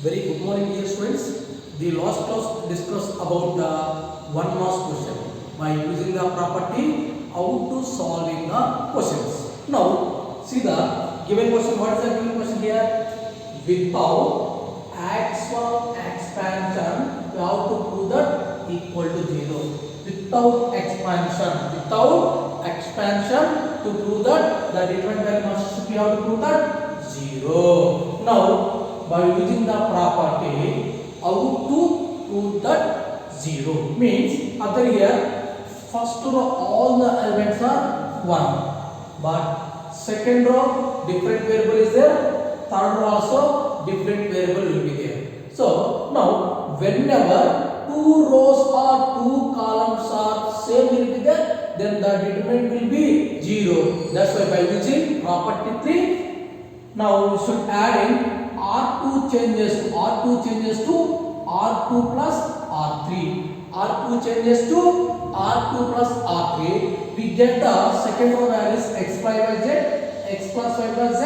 Very good morning, dear students. The last class discussed about the one mass question by using the property how to solving the questions. Now, see the given question. What is the given question here? Without actual expansion, we have to prove that equal to 0. Without expansion, to prove that the different value must be, have to prove that 0. Now, by using the property how to prove that 0 means after here first row all the elements are 1, but second row different variable is there, third row also different variable will be there. So now whenever two rows or two columns are same will be there, then the determinant will be 0. That's why by using property 3 now we should add in R2 changes to R2 plus R3. R2 changes to R2 plus R3. We get the second row values x y by z, x plus y plus z,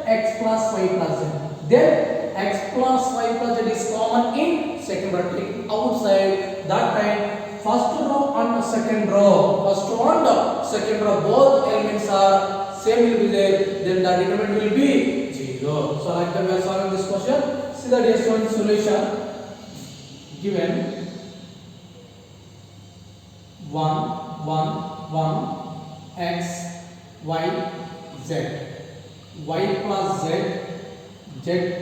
x plus y plus z. Then x plus y plus z is common in second row. Take outside that time first row and second row. Both elements are same will be there. Then the determinant will be 0. So like that we are solving this question. See the dear student solution. Given 1 x y z, y plus z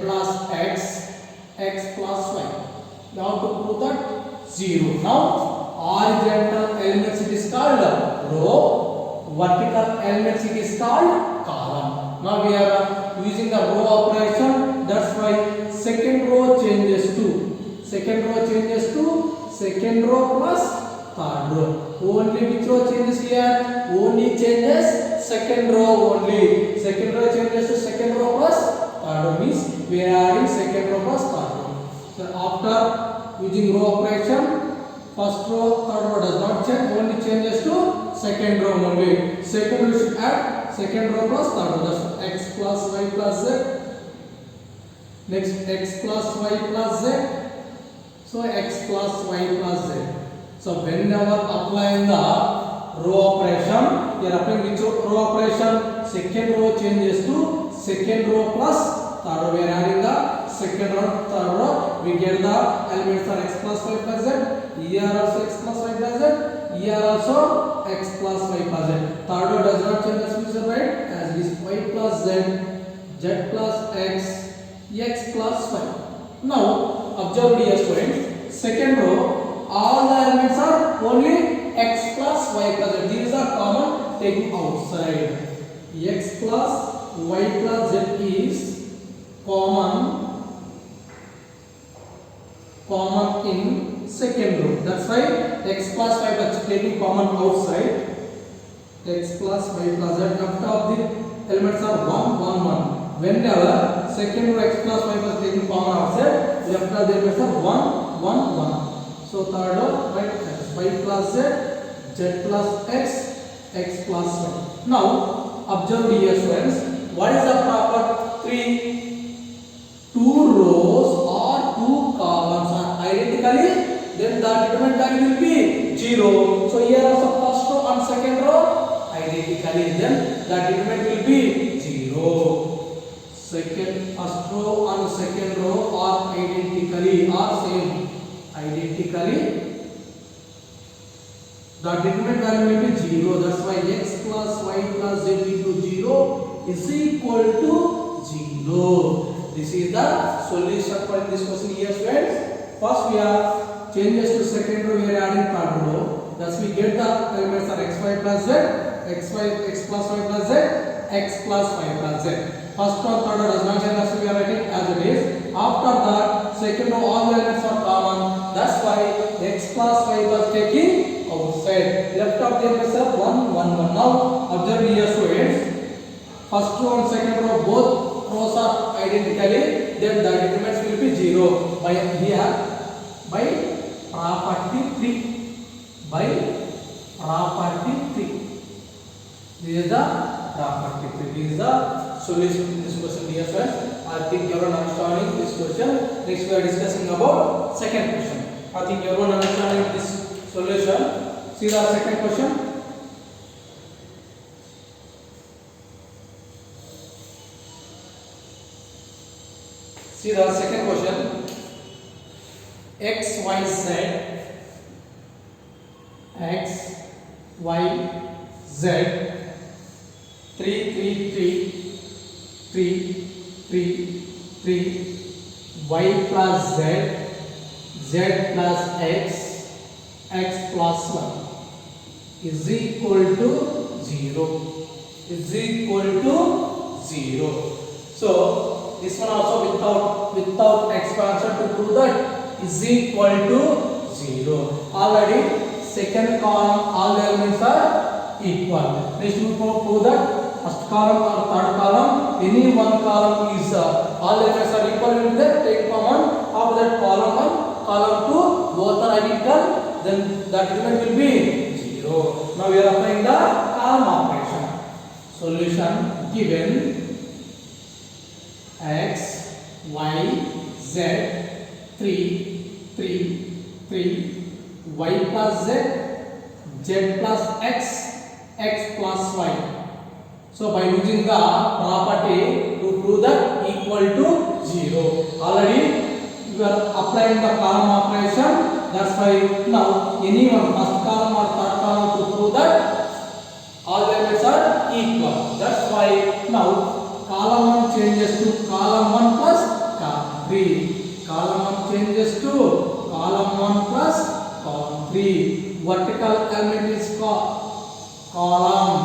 plus x plus y. Now to prove that 0. Now horizontal elements it is called row, vertical elements it is called column. Now we are using the row operation. That's why second row changes to second row plus third row. Only which row changes here? Only changes second row only. Second row changes to second row plus third row means we are adding second row plus third row. So after using row operation, first row, third row does not change. Only changes to second row only. Second row should add second row plus third row. That's x plus y plus z. Next x plus y plus z. So x plus y plus z. So whenever applying the row operation, you are applying which row operation? Second row changes to second row plus third row. We are adding the second row, third row. We get the elements are x plus y plus z. Here also x plus y plus z. Here also x plus y plus z. Third row does not change as we said, right? As it is y plus z plus x plus y. Now observe dear students, second row all the elements are only x plus y plus z. These are common, taking outside. X plus y plus z is common in second row. That's why x plus y plus z taking common outside. X plus y plus z. After of the elements are 1 1 1. Whenever second row x plus y plus taking common outside, left of the elements are 1 1 1. So third row, right, y plus z plus x plus y. Now observe dear students, what is the proper 3? Two rows or two columns are identically, then the determinant value will be 0. So here also first row and second row identically, then the determinant will be 0. First row and second row are identically or same. The determinant value will be 0. That's why x plus y plus z into 0 is equal to 0. This is the solution for this question here, friends. First we are changes to second row, we are adding third row. Thus we get the elements are x y plus z, x plus y plus z, x plus y plus z. First row, third row does not change, so we are writing as it is. After that, second row all the elements are common. That's why x plus y plus taking outside. Left of the elements are 1 1 1. Now observe here students. First row and second row both rows are identically, then the determinants will be 0 by here by property 3. This is the property 3. This is the solution to this question, dear friends. I think everyone understanding this question. Next we are discussing about second question. I think everyone understanding this solution. See the second question. See the second question. X, Y, Z. X, Y, Z. 3, 3, 3, 3, 3, 3. Y plus Z. Z plus X. X plus 1 is equal to 0. Is equal to 0. So this one also without expansion to prove that is equal to 0. Already second column all the elements are equal. Next we prove that first column or third column any one column is all elements are equal in that take common of that column 1 column 2 both are identical, then that element will be 0. Now we are applying the column operation. Solution given X, Y, Z, 3, 3, 3, Y plus Z, Z plus X, X plus Y. So by using the property to prove that equal to 0. Already you are applying the column operation. That's why now anyone first column or third column to prove that all the elements are equal. That's why now column 1 changes to column 1 plus column 3. Column 1 changes to column 1 plus column 3. Vertical element is column.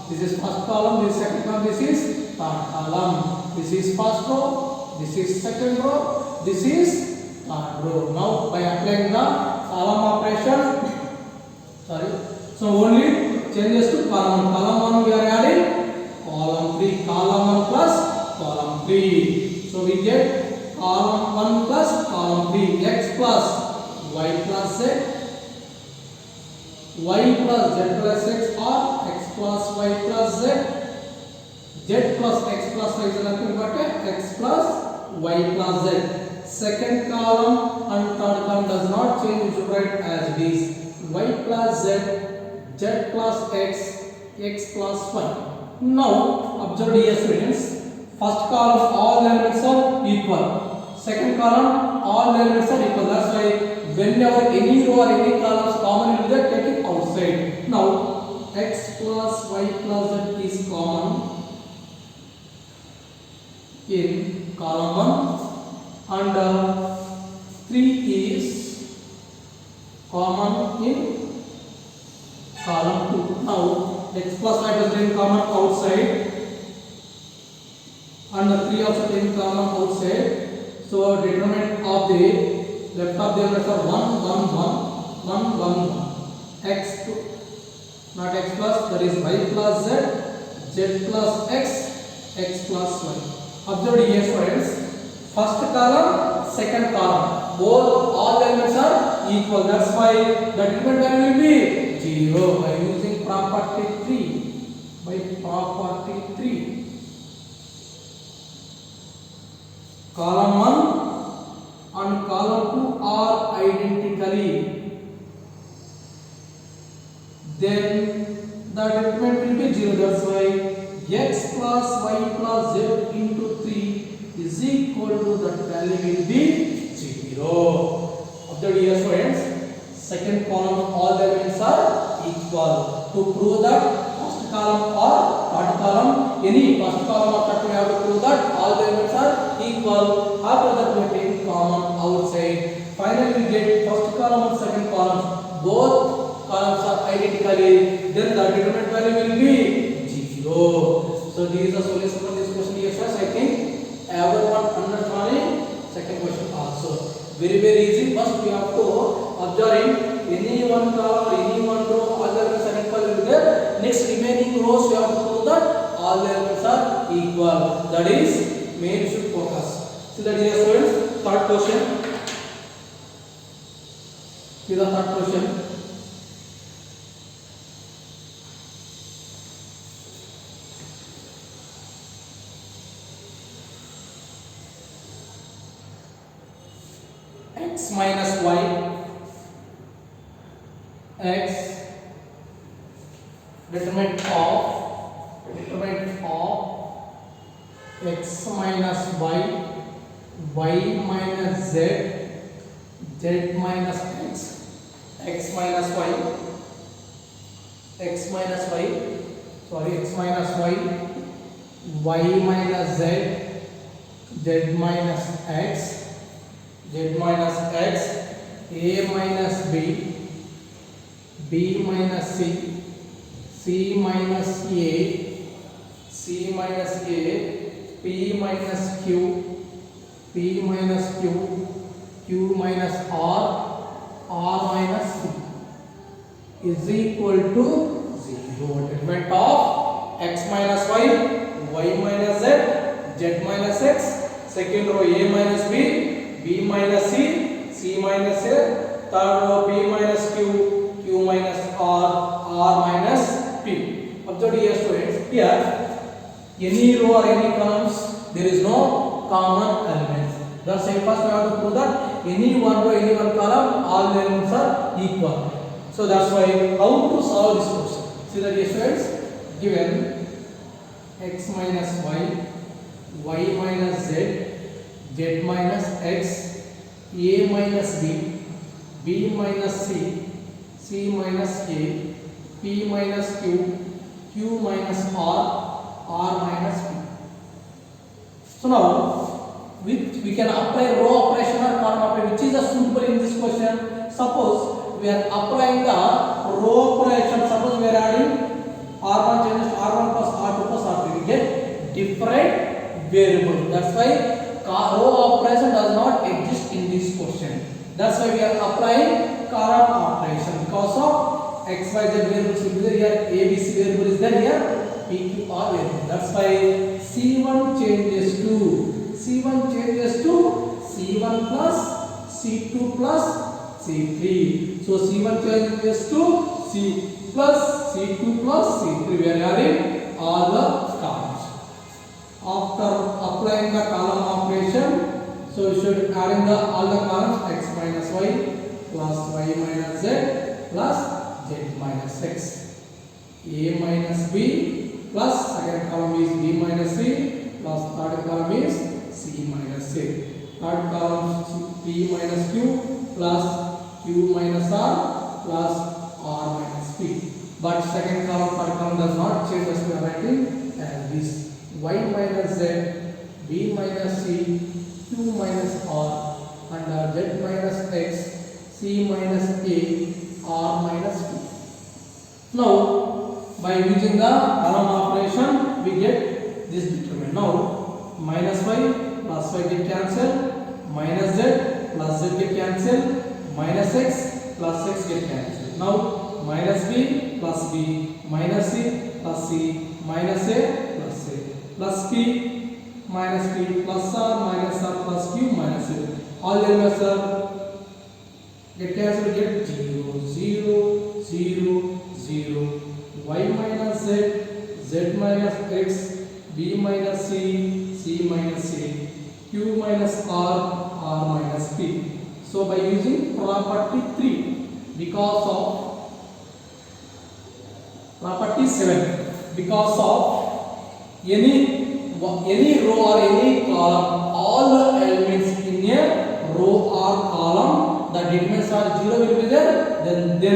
This is first column, this is second column, this is third column. This is first row, this is second row, this is third row. Now by applying the column operation, so only changes to column 1. Column 1 we are adding column 3, column 1 plus column 3. So we get column 1 plus column 3, X plus Y plus Z, Y plus Z plus X or X plus Y plus Z, Z plus X plus Y is nothing but X plus Y plus Z. Second column and third column does not change, we should write as it is Y plus Z, Z plus X, X plus Y. Now observe here students, first column all elements are equal, second column all elements are equal. That's why whenever any row or any column is common, you will take it outside. Now X plus Y plus Z is common in column 1 and 3 is common in column 2. Now X plus Y plus Z is common outside and 3 also taken common outside. So determinant of the left of the elements are 1, 1, 1, 1, 1, 1. X not X plus, that is Y plus Z, Z plus X, X plus Y. Observe here students, first column, second column, both all the elements are equal. That's why the determinant value will be 0 by using property 3. By property 3. Column 1 and column 2 are identically, then the determinant will be 0. That's why X plus Y plus Z into 3 is equal to that value will be 0. Observe here students, second column all the elements are equal. To prove that first column or third column, any first column or third, we have to prove that all the elements are equal. After that we take common outside. Finally we get first column and second column, both columns are identically, then the determinant value will be 0. So this is the solution for this question. Yes, I think everyone understanding second question also. Very easy. First we have to observe any one column, any one row, all the elements are equal will be there. Next remaining rows we have to prove that all the elements are equal. That is main should focus. See that here students, third question. See the third question. x minus y, x determinant of x minus y, y minus z, z minus x minus y, x minus y, y minus z, z minus x, a minus b, b minus c, c minus a, p minus q, q minus r minus c is equal to 0. Determinant of x minus y, y minus z, z minus x, second row a minus b, b minus c, c minus a, third row p minus q, q minus r minus p. Observe here students, here any row or any columns there is no common elements. Thus first we have to prove that any one row, any one column, all elements are equal. So that's why how to solve this question. See that here students, given x minus y, y minus z, z minus x, a minus b, b minus c, c minus a, p minus q, q minus r minus p. So now we can apply row operation or column operation, which is suitable in this question. Suppose we are applying the row operation. Suppose we are adding r1 changes to r1 plus r2 plus r3, we get different variables. That's why row operation does not exist in this question. That's why we are applying column operation, because of x, y, z variables will be there. Here a, b, c variable is there, here p, q, r variable. That's why c1 changes to c1 plus c2 plus c3. So c1 changes to c plus c2 plus c3. We are adding all the columns. After applying the column operation, so we should add in all the columns x minus y plus y minus z plus z minus x, a minus b plus second column is b minus c plus third column is c minus a, third column p minus q plus q minus r plus r minus p. But second column, third column does not change, as we are writing as this: y minus z, b minus c, q minus r, and z minus x, c minus a, r minus p. Now by using the column operation we get this determinant. Now minus y plus y get cancelled, minus z plus z get cancelled, minus x plus x get cancelled. Now minus b plus b, minus c plus c, minus a plus a, plus p minus p plus r minus r plus q minus a. All elements are get cancelled, get 0, 0, 0, 0. Y minus z, z minus x, b minus c, c minus a, q minus r minus p. So by using property 3, because of property 7, because of any row or any column, all the elements in a row or column, the determinants are 0 will be there, then the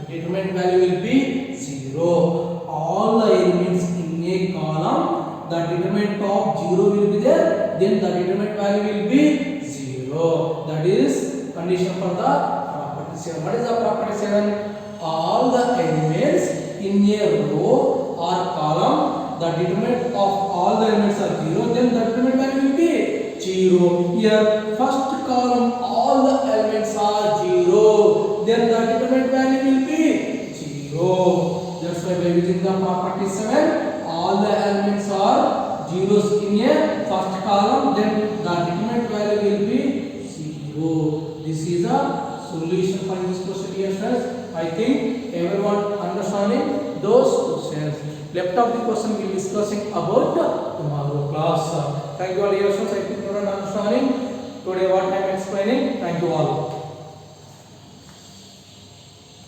determinant value will be 0. All the elements in a column, the determinant of 0 will be there, then the determinant value will be 0. That is condition for the property 7. What is the property 7? All the elements in a row or column, the determinant of all the elements are 0, then the determinant value will be 0. Here first column all the elements are 0, then the determinant value will be 0. That's why by using the property 7, all the elements are zeros in a first column, then the determinant value will be 0. This is a solution for this question here, friends. I think everyone understanding those questions. Left of the question we will be discussing about tomorrow class. Thank you all, dear students. I think you are understanding today what I am explaining. Thank you all.